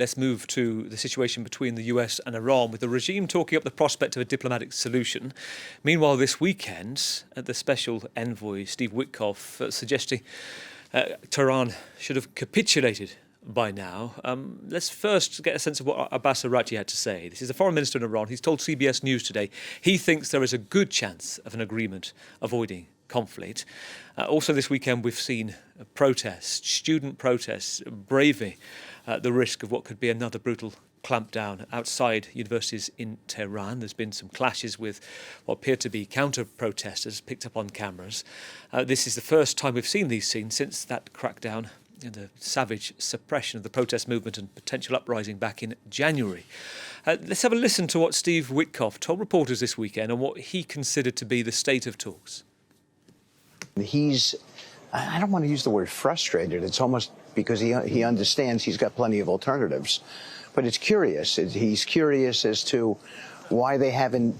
Let's move to the situation between the US and Iran, with the regime talking up the prospect of a diplomatic solution. Meanwhile, this weekend, the special envoy, Steve Witkoff, suggesting Tehran should have capitulated by now. Let's first get a sense of what Abbas Araghchi had to say. This is the foreign minister in Iran. He's told CBS News today he thinks there is a good chance of an agreement avoiding conflict. Also this weekend we've seen protests, student protests, braving the risk of what could be another brutal clampdown outside universities in Tehran. There's been some clashes with what appear to be counter-protesters picked up on cameras. This is the first time we've seen these scenes since that crackdown and the savage suppression of the protest movement and potential uprising back in January. Let's have a listen to what Steve Witkoff told reporters this weekend and what he considered to be the state of talks. I don't want to use the word frustrated. It's almost because he understands he's got plenty of alternatives. But it's curious. He's curious as to why they haven't,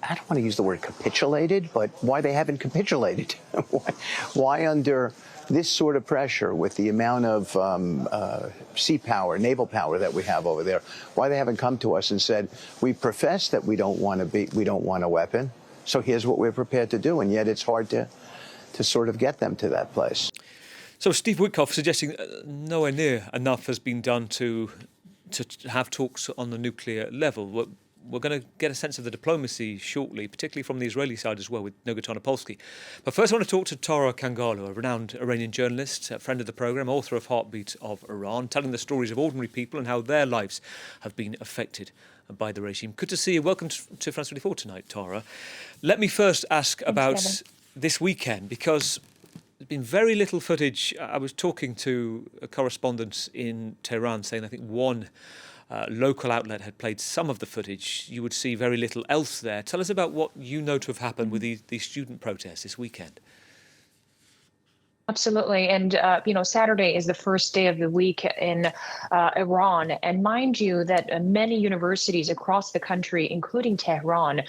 I don't want to use the word capitulated, but why they haven't capitulated. Why under this sort of pressure with the amount of sea power, naval power that we have over there, why they haven't come to us and said, we profess that we don't want a weapon, so here's what we're prepared to do. And yet it's hard to sort of get them to that place. So Steve Witkoff suggesting nowhere near enough has been done to have talks on the nuclear level. We're going to get a sense of the diplomacy shortly, particularly from the Israeli side as well, with Noga Tarnopolsky. But first I want to talk to Tara Kangarlou, a renowned Iranian journalist, a friend of the programme, author of Heartbeat of Iran, telling the stories of ordinary people and how their lives have been affected by the regime. Good to see you. Welcome to France 24 tonight, Tara. Let me first ask about this weekend, because there's been very little footage. I was talking to a correspondent in Tehran saying I think one local outlet had played some of the footage. You would see very little else there. Tell us about what you know to have happened with these student protests this weekend. Absolutely. And, Saturday is the first day of the week in Iran. And mind you that many universities across the country, including Tehran,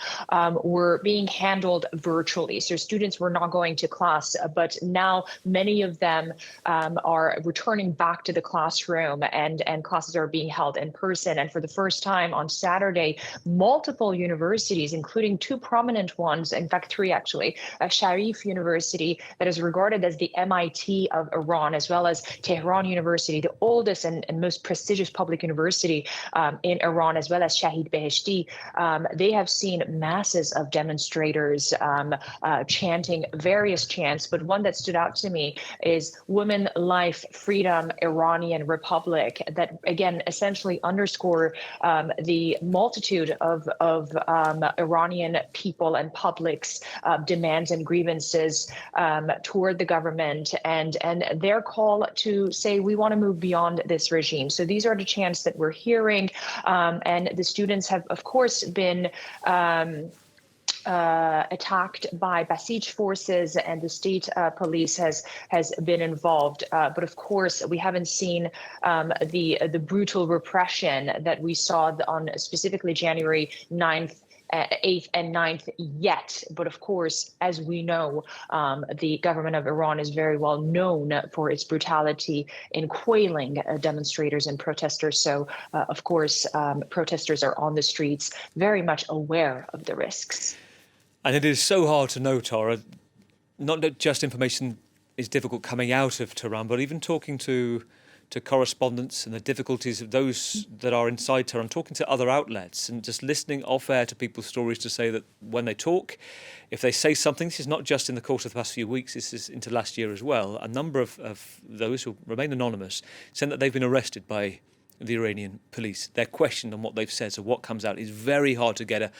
were being handled virtually. So students were not going to class, but now many of them are returning back to the classroom, and classes are being held in person. And for the first time on Saturday, multiple universities, including two prominent ones, in fact, three actually, Sharif University, that is regarded as the MIT of Iran, as well as Tehran University, the oldest and most prestigious public university in Iran, as well as Shahid Beheshti. They have seen masses of demonstrators chanting various chants, but one that stood out to me is Women, Life, Freedom, Iranian Republic, that again essentially underscore the multitude of Iranian people and public's demands and grievances toward the government, and their call to say we want to move beyond this regime. So these are the chants that we're hearing, and the students have, of course, been attacked by Basij forces, and the state police has been involved. But of course, we haven't seen the brutal repression that we saw on specifically January 9th. 8th and 9th yet. But of course, as we know, the government of Iran is very well known for its brutality in quelling demonstrators and protesters. So, of course, protesters are on the streets, very much aware of the risks. And it is so hard to know, Tara, not just information is difficult coming out of Tehran, but even talking to correspondents and the difficulties of those that are inside Tehran, talking to other outlets and just listening off air to people's stories to say that when they talk, if they say something, this is not just in the course of the past few weeks, this is into last year as well, a number of those who remain anonymous saying that they've been arrested by the Iranian police. They're questioned on what they've said, so what comes out is very hard to get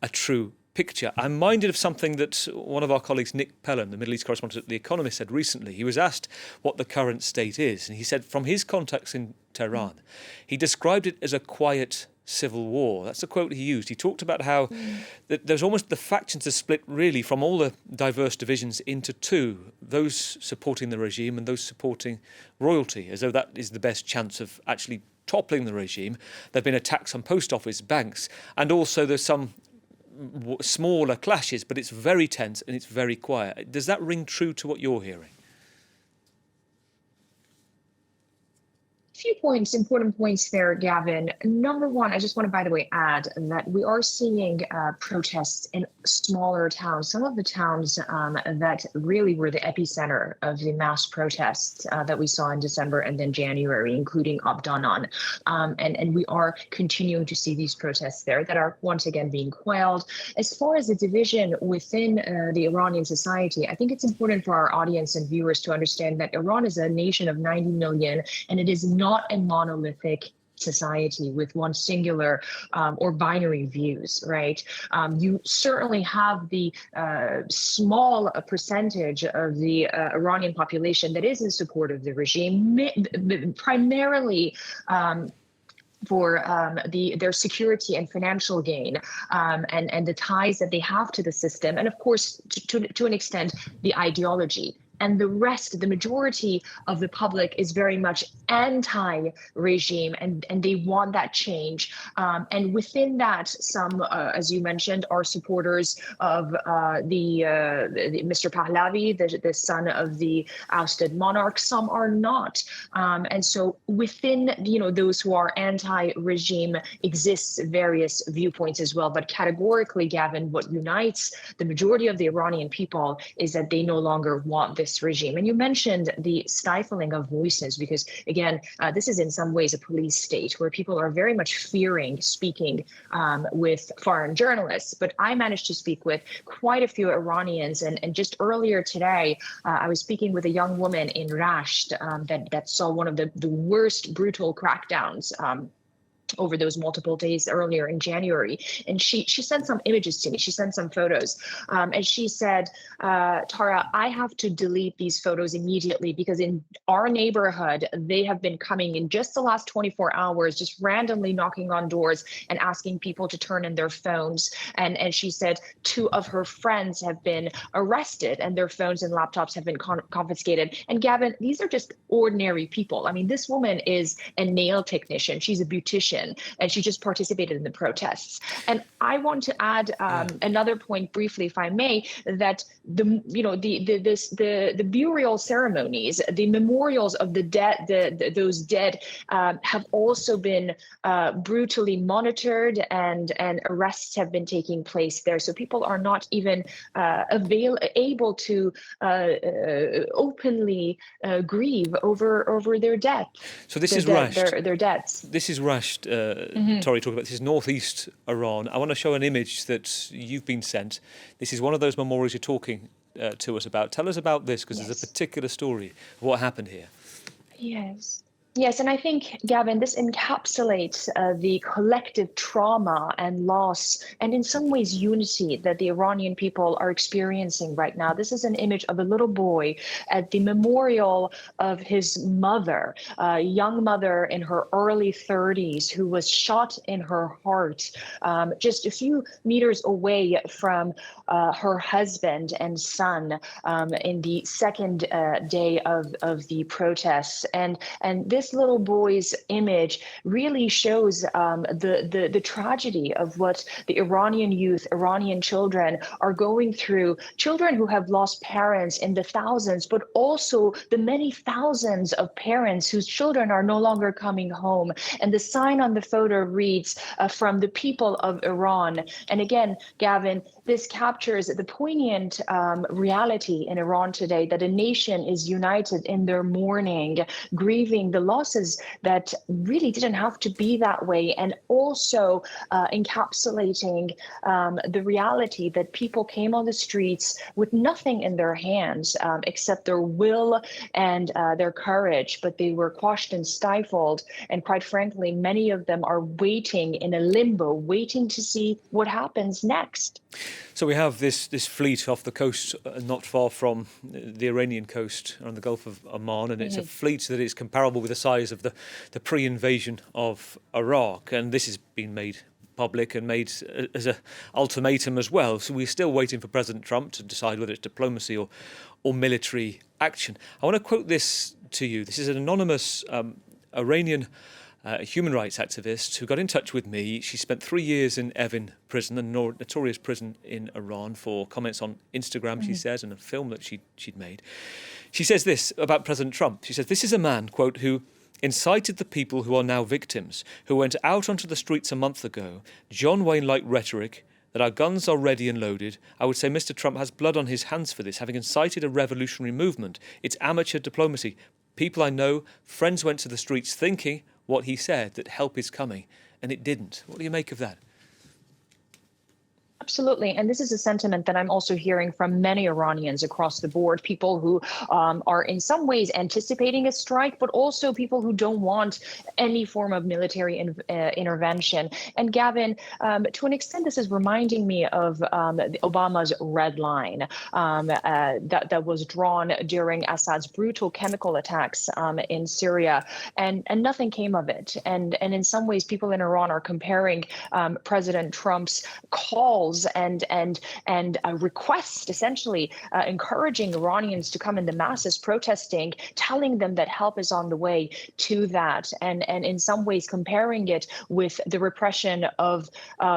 a true picture. I'm minded of something that one of our colleagues, Nick Pelham, the Middle East correspondent at The Economist, said recently. He was asked what the current state is, and he said from his contacts in Tehran, he described it as a quiet civil war. That's the quote he used. He talked about how there's almost the factions are split really from all the diverse divisions into two, those supporting the regime and those supporting royalty, as though that is the best chance of actually toppling the regime. There have been attacks on post office, banks, and also there's some smaller clashes, but it's very tense and it's very quiet. Does that ring true to what you're hearing? few points, important points there, Gavin. Number one, I just want to, by the way, add that we are seeing protests in smaller towns, some of the towns that really were the epicenter of the mass protests that we saw in December and then January, including Abdanan. And we are continuing to see these protests there that are once again being quelled. As far as the division within the Iranian society, I think it's important for our audience and viewers to understand that Iran is a nation of 90 million, and it is not a monolithic society with one singular or binary views, right? You certainly have the small percentage of the Iranian population that is in support of the regime, primarily for their security and financial gain, and the ties that they have to the system, and of course, to an extent, the ideology. And the rest, the majority of the public is very much anti-regime, and they want that change. And within that, some, as you mentioned, are supporters of the Mr. Pahlavi, the son of the ousted monarch. Some are not. And so within, those who are anti-regime exists various viewpoints as well. But categorically, Gavin, what unites the majority of the Iranian people is that they no longer want this regime. And you mentioned the stifling of voices, because again, this is in some ways a police state where people are very much fearing speaking with foreign journalists. But I managed to speak with quite a few Iranians, and just earlier today, I was speaking with a young woman in Rasht that saw one of the worst brutal crackdowns over those multiple days earlier in January. And she sent some images to me. She sent some photos. And she said, Tara, I have to delete these photos immediately because in our neighborhood, they have been coming in just the last 24 hours, just randomly knocking on doors and asking people to turn in their phones. And she said 2 of her friends have been arrested and their phones and laptops have been confiscated. And Gavin, these are just ordinary people. I mean, this woman is a nail technician. She's a beautician. And she just participated in the protests. And I want to add another point briefly, if I may, that the burial ceremonies, the memorials of the dead, those dead, have also been brutally monitored, and arrests have been taking place there. So people are not even able to openly grieve over their death. So this is Rasht. Their deaths. This is Rasht. Tori talking about this is northeast Iran. I want to show an image that you've been sent. This is one of those memorials you're talking to us about. Tell us about this, because there's a particular story of what happened here. Yes, and I think, Gavin, this encapsulates the collective trauma and loss, and in some ways unity that the Iranian people are experiencing right now. This is an image of a little boy at the memorial of his mother, a young mother in her early 30s who was shot in her heart just a few meters away from her husband and son in the second day of the protests. And this little boy's image really shows the tragedy of what the Iranian youth, Iranian children are going through. Children who have lost parents in the thousands, but also the many thousands of parents whose children are no longer coming home. And the sign on the photo reads, from the people of Iran. And again, Gavin, this captures the poignant reality in Iran today, that a nation is united in their mourning, grieving the losses that really didn't have to be that way, and also encapsulating the reality that people came on the streets with nothing in their hands except their will and their courage, but they were quashed and stifled. And quite frankly, many of them are waiting in a limbo, waiting to see what happens next. So we have this fleet off the coast, not far from the Iranian coast, on the Gulf of Oman, and it's a fleet that is comparable with the size of the pre-invasion of Iraq, and this has been made public and made as an ultimatum as well. So we're still waiting for President Trump to decide whether it's diplomacy or military action. I want to quote this to you. This is an anonymous Iranian human rights activist who got in touch with me. She spent 3 years in Evin prison, a notorious prison in Iran, for comments on Instagram, she says, and a film that she'd made. She says this about President Trump. She says, this is a man, quote, who incited the people who are now victims, who went out onto the streets a month ago, John Wayne-like rhetoric, that our guns are ready and loaded. I would say Mr. Trump has blood on his hands for this, having incited a revolutionary movement. It's amateur diplomacy. People I know, friends went to the streets thinking what he said, that help is coming, and it didn't. What do you make of that? Absolutely. And this is a sentiment that I'm also hearing from many Iranians across the board, people who are in some ways anticipating a strike, but also people who don't want any form of military intervention. And Gavin, to an extent, this is reminding me of Obama's red line that was drawn during Assad's brutal chemical attacks in Syria, and nothing came of it. And in some ways, people in Iran are comparing President Trump's calls and a request, essentially encouraging Iranians to come in the masses protesting, telling them that help is on the way, to that, and in some ways comparing it with the repression of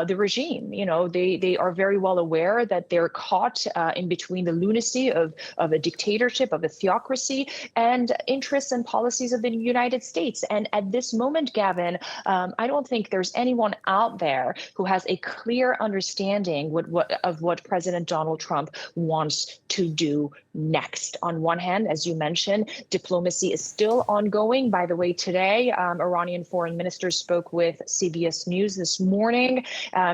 the regime. You know, they are very well aware that they're caught in between the lunacy of a dictatorship, of a theocracy, and interests and policies of the United States. And at this moment, Gavin, I don't think there's anyone out there who has a clear understanding of what President Donald Trump wants to do next. On one hand, as you mentioned, diplomacy is still ongoing. By the way, today, Iranian foreign minister spoke with CBS News this morning,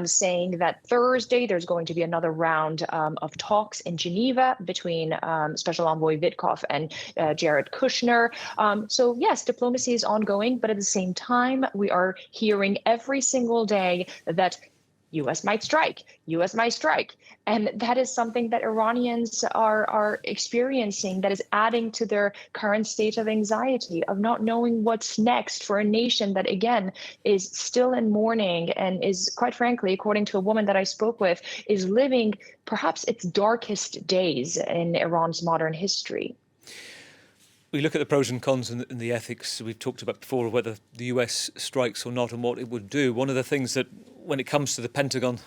saying that Thursday there's going to be another round of talks in Geneva between Special Envoy Witkoff and Jared Kushner. So yes, diplomacy is ongoing, but at the same time, we are hearing every single day that U.S. might strike, U.S. might strike. And that is something that Iranians are experiencing, that is adding to their current state of anxiety, of not knowing what's next for a nation that, again, is still in mourning and is, quite frankly, according to a woman that I spoke with, is living perhaps its darkest days in Iran's modern history. We look at the pros and cons and the ethics we've talked about before, whether the US strikes or not and what it would do. One of the things that, when it comes to the Pentagon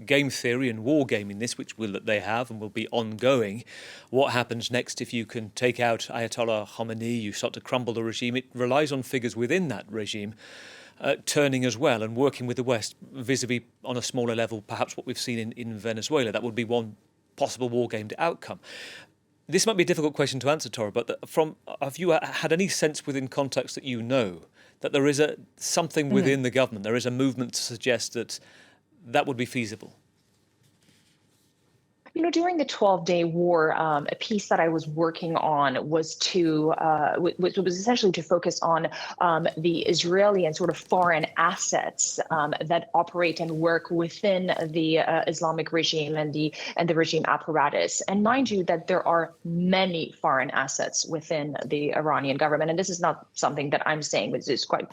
game theory and war gaming this, which they have and will be ongoing, what happens next if you can take out Ayatollah Khamenei, you start to crumble the regime, it relies on figures within that regime turning as well and working with the West, vis-a-vis on a smaller level, perhaps what we've seen in Venezuela. That would be one possible war gamed outcome. This might be a difficult question to answer, Tara, but have you had any sense within context that you know that there is something within the government, there is a movement to suggest that would be feasible? You know, during the 12-day war, a piece that I was working on was was essentially to focus on the Israeli and sort of foreign assets that operate and work within the Islamic regime and the regime apparatus. And mind you, that there are many foreign assets within the Iranian government, and this is not something that I'm saying. This is quite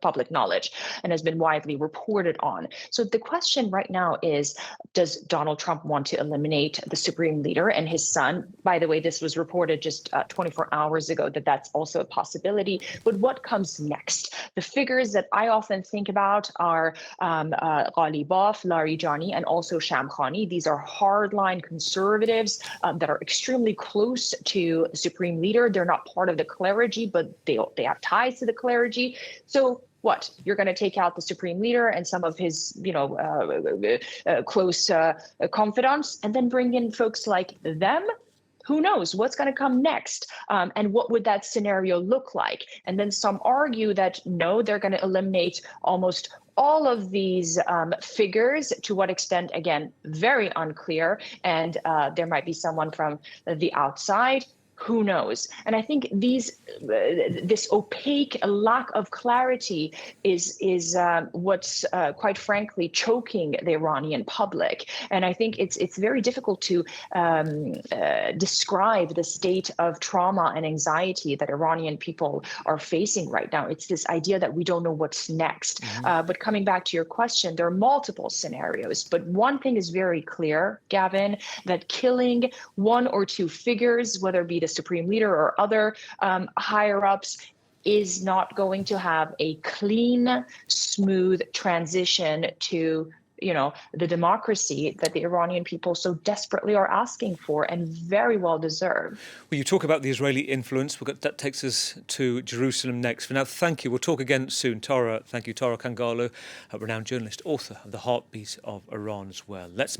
public knowledge and has been widely reported on. So the question right now is, does Donald Trump want to eliminate the supreme leader and his son? By the way, this was reported just 24 hours ago that that's also a possibility. But what comes next? The figures that I often think about are Ghalibaf, Larijani, and also Shamkhani. These are hardline conservatives that are extremely close to the supreme leader. They're not part of the clergy, but they have ties to the clergy. So what? You're going to take out the supreme leader and some of his, close confidants, and then bring in folks like them? Who knows what's going to come next? And what would that scenario look like? And then some argue that, no, they're going to eliminate almost all of these figures. To what extent, again, very unclear. And there might be someone from the outside. Who knows? And I think this opaque lack of clarity is what's quite frankly choking the Iranian public. And I think it's very difficult to describe the state of trauma and anxiety that Iranian people are facing right now. It's this idea that we don't know what's next. But coming back to your question, there are multiple scenarios. But one thing is very clear, Gavin, that killing one or two figures, whether it be the supreme leader or other higher ups, is not going to have a clean, smooth transition to the democracy that the Iranian people so desperately are asking for and very well deserve. Well, you talk about the Israeli influence. That takes us to Jerusalem next. For now, thank you. We'll talk again soon. Tara, thank you. Tara Kangarlou, a renowned journalist, author of The Heartbeat of Iran as well. Let's